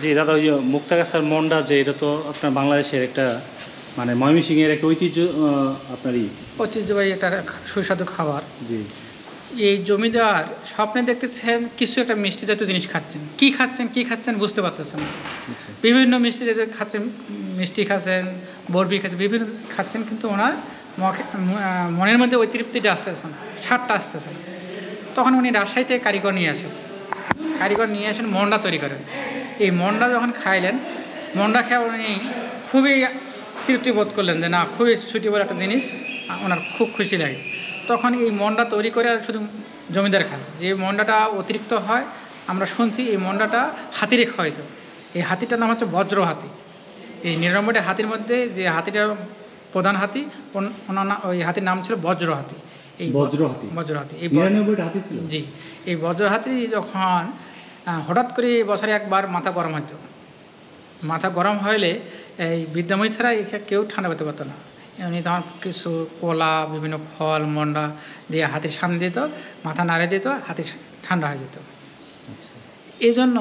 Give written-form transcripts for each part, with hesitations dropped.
জি দাদা, ওই যে মুক্তাগাছার মন্ডা, যে এটা তো আপনার বাংলাদেশের একটা মানে ময়মনসিংহের একটা ঐতিহ্য, আপনারই ঐতিহ্যবাহী একটা সুস্বাদু খাবার। জি। এই জমিদার স্বপ্নে দেখতেছেন কিছু একটা মিষ্টি জাতীয় জিনিস খাচ্ছেন, কি খাচ্ছেন বুঝতে পারতেছেন না। আচ্ছা। বিভিন্ন মিষ্টি জাতীয় খাচ্ছেন, মিষ্টি খাচ্ছেন, বরফি খাচ্ছেন, বিভিন্ন খাচ্ছেন, কিন্তু ওনার মনের মধ্যে ওই তৃপ্তিটা আসতেছে না, স্বাদটা আসতেছে না। তখন উনি রাজশাহী থেকে কারিগর নিয়ে আসেন, মন্ডা তৈরি করেন। এই মন্ডা যখন খাইলেন, মন্ডা খেয়ে উনি খুবই তৃপ্তি বোধ করলেন যে না, খুবই সুইটেবল একটা জিনিস, ওনার খুব খুশি লাগে। তখন এই মন্ডা তৈরি করে আর শুধু জমিদার খান। যে মন্ডাটা অতিরিক্ত হয়, আমরা শুনছি এই মন্ডাটা হাতিরে খাওয়াইতো। এই হাতিটার নাম হচ্ছে বজ্র হাতি। এই 99টা হাতির মধ্যে যে হাতিটা প্রধান হাতি, ওনার ওই হাতির নাম ছিল বজ্র হাতি। এই বজ্র হাতি এই 99টা হাতি ছিল। জি। এই বজ্র হাতি যখন হঠাৎ করে বছরে একবার মাথা গরম হইতো, মাথা গরম হলে এই বিদ্যাময়ী ছাড়া কেউ ঠান্ডা পেতে পারতো না। এমনি তখন কিছু কলা, বিভিন্ন ফল, মন্ডা দিয়ে হাতির সামনে দিত, মাথা নাড়ে দিত, হাতি ঠান্ডা হয়ে যেত। এই জন্য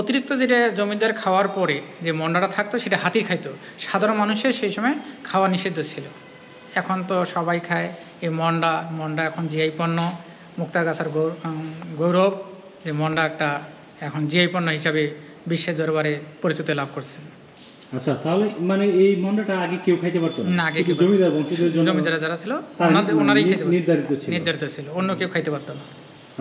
অতিরিক্ত যেটা জমিদার খাওয়ার পরে যে মন্ডাটা থাকতো সেটা হাতি খাইতো। সাধারণ মানুষের সেই সময় খাওয়া নিষিদ্ধ ছিল। এখন তো সবাই খায় এই মন্ডা এখন জিআই পণ্য, মুক্তাগাছার গৌরব। যে মন্ডা একটা এখন জিআই পণ্য হিসাবে বিশ্বের দরবারে পরিচিতি লাভ করছে। আচ্ছা, তাহলে মানে এই মন্ডাটা আগে কেউ খাইতে পারতো না, আগে জমিদার বংশীয় জমিদার যারা ছিল ওনারাই খেতে নির্ধারিত ছিল, অন্য কেউ খাইতে পারতো না।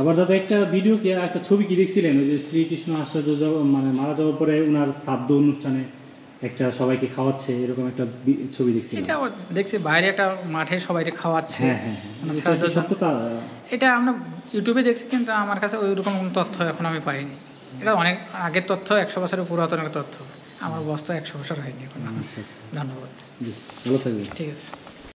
আবার দাদা একটা ভিডিও কি, একটা ছবি কি দেখছিলেন, ওই যে শ্রীকৃষ্ণ আচার্য মানে মারা যাওয়ার পরে ওনার শ্রাদ্ধ অনুষ্ঠানে একটা সবাইকে খাওয়াচ্ছে, এরকম একটা ছবি দেখছিলেন? এটা দেখছি বাইরে একটা মাঠে সবাইকে খাওয়াচ্ছে। হ্যাঁ, সত্যতা এটা আমরা ইউটিউবে দেখছি, কিন্তু আমার কাছে ওই রকম কোনো তথ্য এখন আমি পাইনি। এটা অনেক আগের তথ্য, 100 বছরের পুরাতন তথ্য। আমার বস্তা 100 বছর হয়নি এখন। আচ্ছা। ধন্যবাদ। জি, ভালো থাকবেন। ঠিক আছে।